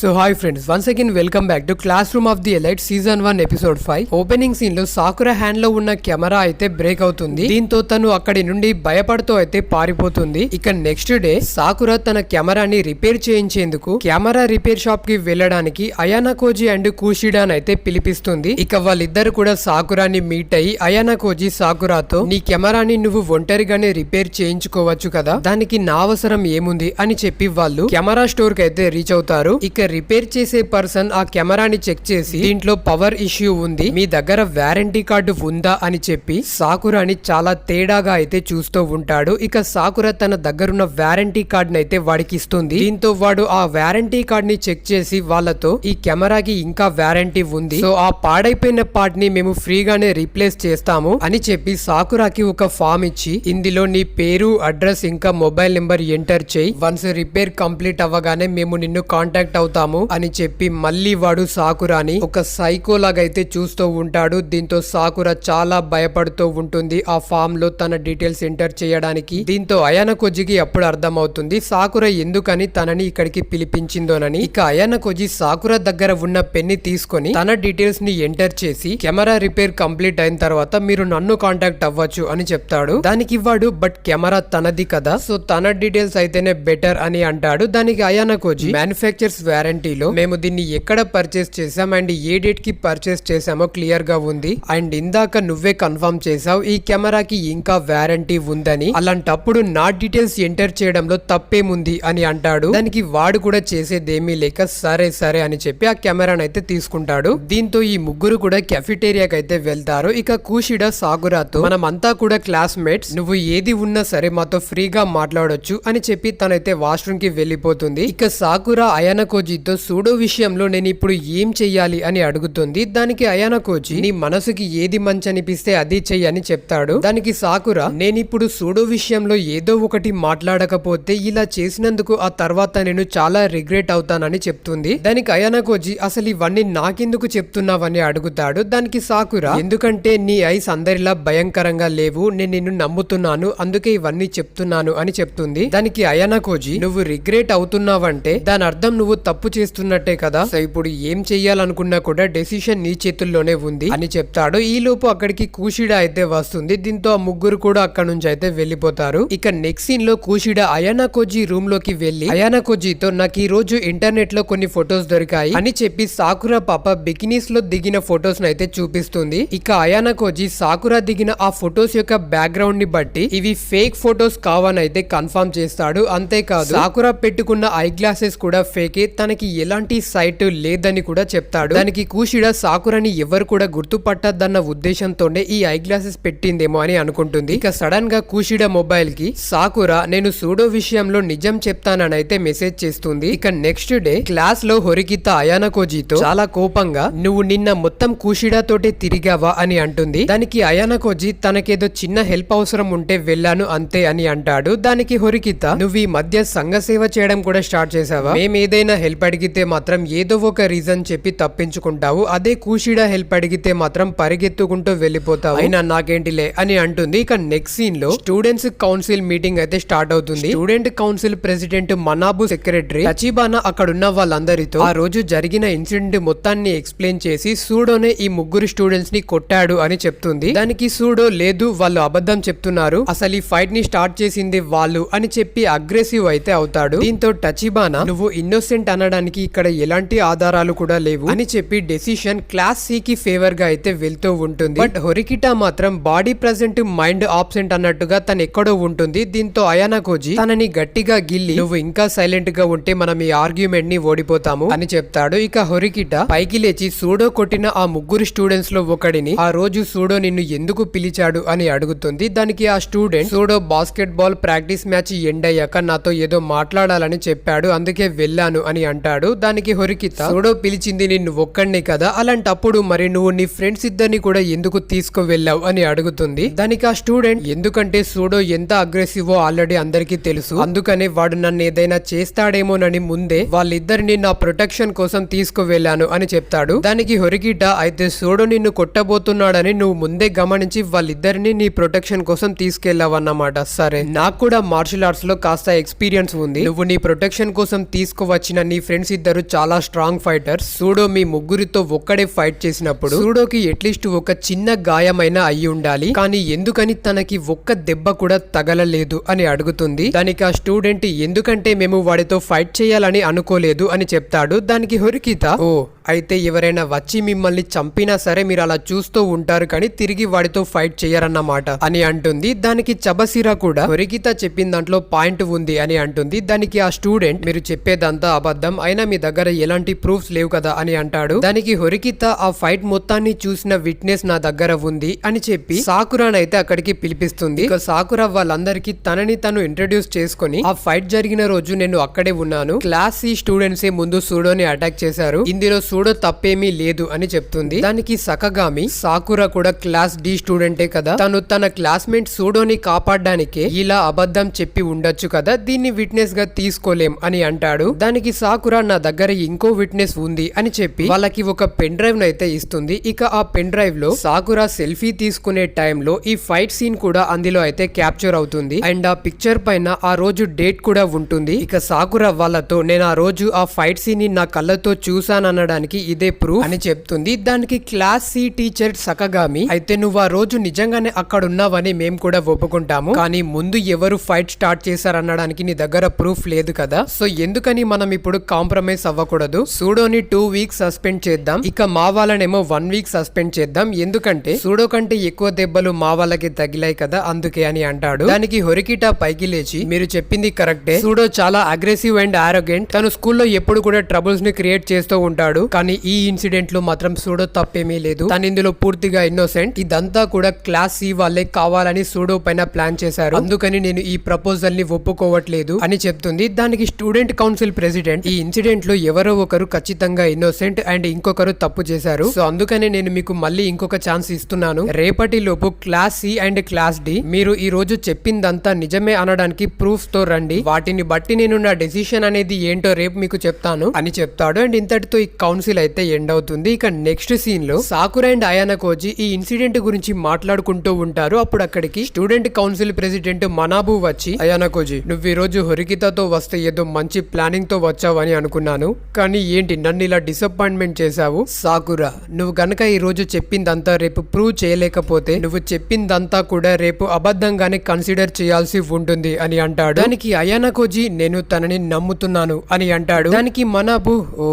So hi friends, once again welcome back to Classroom of the Elite Season 1 Episode 5. Opening scene లో sakura hand లో ఉన్న camera అయితే break అవుతుంది. దీంతో తను అక్కడి నుండి భయపడుతూ అయితే పారిపోతుంది. ఇక నెక్స్ట్ డే సాకురా తన కెమెరాని రిపేర్ చేయించేందుకు కెమెరా రిపేర్ షాప్ కి వెళ్ళడానికి అయానా కోజీ అండ్ కుషిడాన్ అయితే పిలిపిస్తుంది. ఇక వాళ్ళిద్దరు కూడా సాకురాని మీట్ అయ్యి అయానా కోజీ సాకురాతో నీ కెమెరాని నువ్వు ఒంటరిగానే రిపేర్ చేయించుకోవచ్చు కదా, దానికి నా అవసరం ఏముంది అని చెప్పి వాళ్ళు కెమెరా స్టోర్ కి అయితే రీచ్ అవుతారు. ఇక రిపేర్ చేసే పర్సన్ ఆ కెమెరాని చెక్ చేసి దీంట్లో పవర్ ఇష్యూ ఉంది, మీ దగ్గర వారంటీ కార్డు ఉందా అని చెప్పి సాకురాని చాలా తేడాగా అయితే చూస్తూ ఉంటాడు. ఇక సాకురా తన దగ్గరున్న వారంటీ కార్డ్ అయితే వాడికి ఇస్తుంది. దీంతో వాడు ఆ వారంటీ కార్డ్ ని చెక్ చేసి వాళ్ళతో ఈ కెమెరాకి ఇంకా వారంటీ ఉంది, సో ఆ పాడైపోయిన పార్ట్ ని మేము ఫ్రీగానే రీప్లేస్ చేస్తాము అని చెప్పి సాకురాకి ఒక ఫామ్ ఇచ్చి ఇందులో నీ పేరు, అడ్రస్ ఇంకా మొబైల్ నెంబర్ ఎంటర్ చేయి, వన్స్ రిపేర్ కంప్లీట్ అవ్వగానే మేము నిన్ను కాంటాక్ట్ అవుతాము అని చెప్పి మళ్ళీ వాడు సాకురాని ఒక సైకో లాగా అయితే చూస్తూ ఉంటాడు. దీంతో సాకురా చాలా భయపడుతూ ఉంటుంది ఆ ఫామ్ లో తన డీటెయిల్స్ ఎంటర్ చేయడానికి. దీంతో అయానా కోజీకి అప్పుడు అర్థం అవుతుంది సాకురా ఎందుకని తనని ఇక్కడికి పిలిపించిందోనని. ఇక అయానా కోజీ సాకురా దగ్గర ఉన్న పెన్ని తీసుకొని తన డీటెయిల్స్ ని ఎంటర్ చేసి కెమెరా రిపేర్ కంప్లీట్ అయిన తర్వాత మీరు నన్ను కాంటాక్ట్ అవ్వచ్చు అని చెప్తాడు. దానికి వాడు బట్ కెమెరా తనది కదా, సో తన డీటెయిల్స్ అయితేనే బెటర్ అని అంటాడు. దానికి అయానా కోజీ మ్యానుఫ్యాక్చర్స్ వారంటీలో మేము దీన్ని ఎక్కడ పర్చేస్ చేసాం అండ్ ఏ డేట్ కి పర్చేస్ చేసామో క్లియర్ గా ఉంది, అండ్ ఇందాక నువ్వే కన్ఫర్మ్ చేసావు ఈ కెమెరాకి ఇంకా వారంటీ ఉందని, అలాంటప్పుడు నా డీటెయిల్స్ ఎంటర్ చేయడంలో తప్పేముంది అని అంటాడు. దానికి వాడు కూడా చేసేదేమీ లేక సరే సరే అని చెప్పి ఆ కెమెరాను అయితే తీసుకుంటాడు. దీంతో ఈ ముగ్గురు కూడా కెఫిటేరియాకి అయితే వెళ్తారు. ఇక కుషిడా సాకురాతో మనం అంతా కూడా క్లాస్మేట్స్, నువ్వు ఏది ఉన్నా సరే మాతో ఫ్రీగా మాట్లాడొచ్చు అని చెప్పి తనైతే వాష్రూమ్ కి వెళ్ళిపోతుంది. ఇక సాకురా అయానా కోజీతో సూడో విషయంలో నేను ఇప్పుడు ఏం చెయ్యాలి అని అడుగుతుంది. దానికి అయానా కోజీ నీ మనసుకి ఏది మంచి అనిపిస్తే అది చెయ్యి అని చెప్తాడు. దానికి సాకురా నేనిప్పుడు సూడో విషయంలో ఏదో ఒకటి మాట్లాడకపోతే ఇలా చేసినందుకు ఆ తర్వాత నేను చాలా రిగ్రెట్ అవుతానని చెప్తుంది. దానికి అయానా కోజీ అసలు ఇవన్నీ నాకెందుకు చెప్తున్నావని అడుగుతాడు. దానికి సాకురా ఎందుకంటే నీ ఐస్ అందరిలా భయంకరంగా లేవు, నేను నిన్ను నమ్ముతున్నాను అందుకే ఇవన్నీ చెప్తున్నాను అని చెప్తుంది. దానికి అయానా కోజీ నువ్వు రిగ్రెట్ అవుతున్నావంటే దాని అర్థం నువ్వు తప్పు చేస్తున్నట్టే కదా, సో ఇప్పుడు ఏం చెయ్యాలనుకున్నా కూడా డెసిషన్ నీ చేతుల్లోనే ఉంది అని చెప్తాడు. ఈ లోపు అక్కడికి కుషిడా అయితే వస్తుంది. దీంతో ఆ ముగ్గురు కూడా అక్కడ నుంచి అయితే వెళ్ళిపోతారు. ఇక నెక్స్ట్ సీన్ లో కుషిడా అయానా కోజీ రూమ్ లోకి వెళ్లి అయానా కోజీతో నాకు ఈ రోజు ఇంటర్నెట్ లో కొన్ని ఫొటోస్ దొరికాయి అని చెప్పి సాకురా పాప బికినీస్ లో దిగిన ఫొటోస్ అయితే చూపిస్తుంది. ఇక అయానా కోజీ సాకురా దిగిన ఆ ఫొటోస్ యొక్క బ్యాక్గ్రౌండ్ ని బట్టి ఇవి ఫేక్ ఫొటోస్ కావని అయితే కన్ఫర్మ్ చేస్తాడు. అంతేకాదు సాకురా పెట్టుకున్న ఐ గ్లాసెస్ కూడా ఫేకే, తనకి ఎలాంటి సైట్ లేదని కూడా చెప్తాడు. దానికి కుషిడా సాకురాని ఎవరు కూడా గుర్తుపట్టద్దన్న ఉద్దేశంతోనే ఈ ఐ గ్లాసెస్ పెట్టిందేమో అని అనుకుంటుంది. ఇక సడన్ గా కుషిడా మొబైల్ కి సాకురా నేను సూడో విషయంలో నిజం చెప్తానని అయితే మెసేజ్ చేస్తుంది. ఇక నెక్స్ట్ డే క్లాస్ లో హొరికిత అయానా కోజీతో చాలా కోపంగా నువ్వు నిన్న మొత్తం కుషిడా తోటే తిరిగావా అని అంటుంది. దానికి అయానా కోజీ తనకేదో చిన్న హెల్ప్ అవసరం ఉంటే వెళ్ళాను అంతే అని అంటాడు. దానికి హొరికిత నువ్వు ఈ మధ్య సంఘ సేవ చేయడం కూడా స్టార్ట్ చేసావా, మేమేదైనా హెల్ప్ అడిగితే మాత్రం ఏదో ఒక రీజన్ చెప్పి తప్పించుకుంటావు, అదే కుషిడా హెల్ప్ అడిగితే మాత్రం పరిగెత్తుకుంటూ వెళ్ళిపోతావు, అయినా నాకేంటిలే అని అంటుంది. ఇక నెక్స్ట్ సీన్ లో స్టూడెంట్స్ కౌన్సిల్ మీటింగ్ అయితే స్టార్ట్ అవుతుంది. స్టూడెంట్ కౌన్సిల్ ప్రెసిడెంట్ మనాబు, సెక్రటరీ టచిబానా అక్కడున్న వాళ్ళందరితో ఆ రోజు జరిగిన ఇన్సిడెంట్ మొత్తాన్ని ఎక్స్ప్లెయిన్ చేసి సూడోనే ఈ ముగ్గురు స్టూడెంట్స్ ని కొట్టాడు అని చెప్తుంది. దానికి సూడో లేదు వాళ్ళు అబద్ధం చెప్తున్నారు, అసలు ఈ ఫైట్ ని స్టార్ట్ చేసింది వాళ్ళు అని చెప్పి అగ్రెసివ్ అయితే అవుతాడు. దీంతో టచిబానా నువ్వు ఇన్నోసెంట్ అనడానికి ఇక్కడ ఎలాంటి ఆధారాలు కూడా లేవు అని చెప్పి డెసిషన్ క్లాస్ సి కి ఫేవర్ గా అయితే వెళ్తూ ఉంటుంది. బట్ హొరికిటా మాత్రం బాడీ ప్రెసెంట్ మైండ్ ఆబ్సెంట్ అన్నట్టుగా తను ఎక్కడో ఉంటుంది. దీంతో అయానా కోజీ తనని గట్టిగా గిల్లి నువ్వు ఇంకా సైలెంట్ గా ఉంటే మనం ఈ ఆర్గ్యుమెంట్ ని ఓడిపోతాము అని చెప్తాడు. ఇక హొరికిటా పైకి లేచి సూడో కొట్టిన ఆ ముగ్గురు స్టూడెంట్స్ లో ఒకడిని ఆ రోజు సూడో నిన్ను ఎందుకు పిలిచాడు అని అడుగుతుంది. దానికి ఆ student pseudo basket ball practice match end అయ్యాక నాతో ఏదో మాట్లాడాలని చెప్పాడు అందుకే వెళ్ళాను అని అంటాడు. దానికి హొరికిత సూడో పిలిచింది నిన్ను ఒక్కడిని కదా, అలాంటప్పుడు మరి నువ్వు నీ ఫ్రెండ్స్ ఇద్దరిని కూడా ఎందుకు తీసుకువెళ్ళావు అని అడుగుతుంది. దానికి ఆ స్టూడెంట్ ఎందుకంటే సూడో ఎంత అగ్రెసివో ఆల్రెడీ అందరికీ తెలుసు, అందుకనే వాడు నన్ను ఏదైనా చేస్తాడేమోనని ముందే వాళ్ళిద్దరిని నా ప్రొటెక్షన్ కోసం తీసుకువెళ్ళాను అని చెప్తాడు. దానికి హొరికిట అయితే సూడో నిన్ను కొట్టబోతున్నాడని నువ్వు ముందే గమనించి వాళ్ళిద్దరిని నీ ప్రొటెక్షన్ కోసం తీసుకెళ్లావన్నమాట. సరే నాకు కూడా మార్షల్ ఆర్ట్స్ లో కాస్త ఎక్స్పీరియన్స్ ఉంది, నువ్వు నీ ప్రొటెక్షన్ కోసం తీసుకువచ్చిన నీ ఫ్రెండ్స్ ఇద్దరు చాలా స్ట్రాంగ్ ఫైటర్స్. సూడో మీ ముగ్గురితో ఒక్కడే ఫైట్ చేసినప్పుడు సూడోకి అట్లీస్ట్ ఒక చిన్న గాయమైన అయి ఉండాలి, కానీ ఎందుకని తనకి ఒక్క దెబ్బ కూడా తగలలేదు అని అడుగుతుంది. దానికి ఆ స్టూడెంట్ ఎందుకంటే మేము వాడితో ఫైట్ చేయాలని అనుకోలేదు అని చెప్తాడు. దానికి హొరికిత, ఓ అయితే ఎవరైనా వచ్చి మిమ్మల్ని చంపినా సరే మీరు అలా చూస్తూ ఉంటారు కానీ తిరిగి వాడితో ఫైట్ చేయరన్నమాట అని అంటుంది. దానికి చబసిరా కూడా హొరికిత చెప్పిన దాంట్లో పాయింట్ ఉంది అని అంటుంది. దానికి ఆ స్టూడెంట్, మీరు చెప్పేదంతా అబద్ధం, అయినా మీ దగ్గర ఎలాంటి ప్రూఫ్స్ లేవు కదా అని అంటాడు. దానికి హొరికిత, ఆ ఫైట్ మొత్తాన్ని చూసిన విట్నెస్ నా దగ్గర ఉంది అని చెప్పి సాకురాన్ అయితే అక్కడికి పిలిపిస్తుంది. ఇక సాకురా వాళ్ళందరికీ తనని తను ఇంట్రడ్యూస్ చేసుకుని, ఆ ఫైట్ జరిగిన రోజు నేను అక్కడే ఉన్నాను, క్లాస్ సి స్టూడెంట్స్ ముందు సూడోని అటాక్ చేశారు, ఇందులో సూడో తప్పేమీ లేదు అని చెప్తుంది. దానికి సకగామి, సాకురా కూడా క్లాస్ డి స్టూడెంటే కదా, తను తన క్లాస్మేట్ సూడోని కాపాడడానికే ఇలా అబద్ధం చెప్పి ఉండొచ్చు కదా, దీన్ని విట్నెస్ గా తీసుకోలేం అని అంటాడు. దానికి సాకురా, నా దగ్గర ఇంకో విట్నెస్ ఉంది అని చెప్పి వాళ్ళకి ఒక పెన్ డ్రైవ్ అయితే ఇస్తుంది. ఇక ఆ పెన్ డ్రైవ్ లో సాకురా సెల్ఫీ తీసుకునే టైంలో ఈ ఫైట్ సీన్ కూడా అందులో అయితే క్యాప్చర్ అవుతుంది. అండ్ ఆ పిక్చర్ పైన ఆ రోజు డేట్ కూడా ఉంటుంది. ఇక సాకురా వాళ్ళతో, నేను ఆ రోజు ఆ ఫైట్ సీన్ ని నా కళ్ళతో చూసాననడానికి ఇదే ప్రూఫ్ అని చెప్తుంది. దానికి క్లాస్ సి టీచర్ సకగామి, అయితే నువ్వు ఆ రోజు నిజంగానే అక్కడ ఉన్నావని మేము కూడా ఒప్పుకుంటాము, కానీ ముందు ఎవరు ఫైట్ స్టార్ట్ చేశారనడానికి నీ దగ్గర ప్రూఫ్ లేదు కదా, సో ఎందుకని మనం ఇప్పుడు కాంప్రమైజ్ అవ్వకూడదు, సూడోని 2 వీక్స్ సస్పెండ్ చేద్దాం, ఇక మా వాళ్ళనేమో 1 వీక్ సస్పెండ్ చేద్దాం, ఎందుకంటే సూడో కంటే ఎక్కువ దెబ్బలు మా వాళ్ళకి తగిలాయి కదా అందుకే అని అంటాడు. దానికి హొరికిట పైకి లేచి, మీరు చెప్పింది కరెక్టే, సూడో చాలా అగ్రెసివ్ అండ్ ఆరోగెంట్, తను స్కూల్లో ఎప్పుడు కూడా ట్రబుల్స్ ని క్రియేట్ చేస్తూ ఉంటాడు, కానీ ఈ ఇన్సిడెంట్ లో మాత్రం సూడో తప్పేమీ లేదు, తను ఇందులో పూర్తిగా ఇన్నోసెంట్, ఇదంతా కూడా క్లాస్ సి వాళ్ళే కావాలని సూడో పైన ప్లాన్ చేశారు, అందుకని నేను ఈ ప్రపోజల్ ని ఒప్పుకోవట్లేదు అని చెప్తుంది. దానికి స్టూడెంట్ కౌన్సిల్ ప్రెసిడెంట్, ఈ ఇన్సిడెంట్ లో ఎవరో ఒకరు ఖచ్చితంగా ఇన్నోసెంట్ అండ్ ఇంకొకరు తప్పు చేశారు, సో అందుకనే నేను మీకు మళ్ళీ ఇంకొక ఛాన్స్ ఇస్తున్నాను, రేపటి లోపు class C and class D మీరు ఈ రోజు చెప్పిందంతా నిజమే అనడానికి ప్రూఫ్స్ తో రండి, వాటిని బట్టి నేను నా డెసిషన్ అనేది ఏంటో రేపు మీకు చెప్తాను అని చెప్తాడు. అండ్ ఇంతటితో ఈ కౌన్సిల్ అయితే ఎండ్ అవుతుంది. ఇక నెక్స్ట్ సీన్ లో సాకురా అండ్ అయానా కోజి ఈ ఇన్సిడెంట్ గురించి మాట్లాడుకుంటూ ఉంటారు. అప్పుడు అక్కడికి స్టూడెంట్ కౌన్సిల్ ప్రెసిడెంట్ మనాబు వచ్చి, అయానా కోజి నువ్వు ఈ రోజు హొరికితతో వస్తే ఏదో మంచి ప్లానింగ్ తో వచ్చావని అనుకున్నాను, కానీ ఏంటి నన్ను ఇలా డిసప్పాయింట్మెంట్ చేశావు, సాకురా నువ్వు గనక ఈ రోజు చెప్పిందంతా రేపు ప్రూవ్ చేయలేకపోతే నువ్వు చెప్పిందంతా కూడా రేపు అబద్ధంగానే కన్సిడర్ చేయాల్సి ఉంటుంది అని అంటాడు. దానికి అయానా కోజి, నేను తనని నమ్ముతున్నాను అని అంటాడు. దానికి మనాబు, ఓ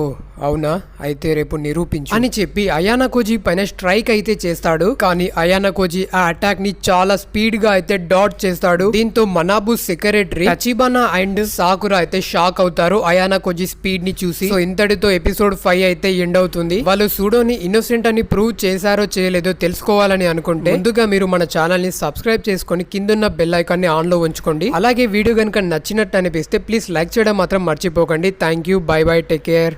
అవునా అయితే రేపు నిరూపించు అని చెప్పి అయానా కోజి పైన స్ట్రైక్ అయితే చేస్తాడు. కానీ అయానా కోజి ఆ అటాక్ ని చాలా స్పీడ్ గా అయితే డాట్ చేస్తాడు. దీంతో మనాబు సెక్రటరీ తచిబానా అండ్ సాకురా అయితే షాక్ అవుతారు అయానా కోజి స్పీడ్ ని చూసి. సో ఇంతటితో ఎపిసోడ్ 5 అయితే ఎండ్ అవుతుంది. వాళ్ళు సూడోని ఇన్నోసెంట్ అని ప్రూవ్ చేశారో చేయలేదో తెలుసుకోవాలని అనుకుంటే ముందుగా మీరు మన ఛానల్ ని సబ్స్క్రైబ్ చేసుకొని కిందున్న బెల్ ఐకాన్ ని ఆన్ లో ఉంచుకోండి. అలాగే వీడియో కనుక నచ్చినట్టు అనిపిస్తే ప్లీజ్ లైక్ చేయడం మాత్రం మర్చిపోకండి. Thank you, by by, take care.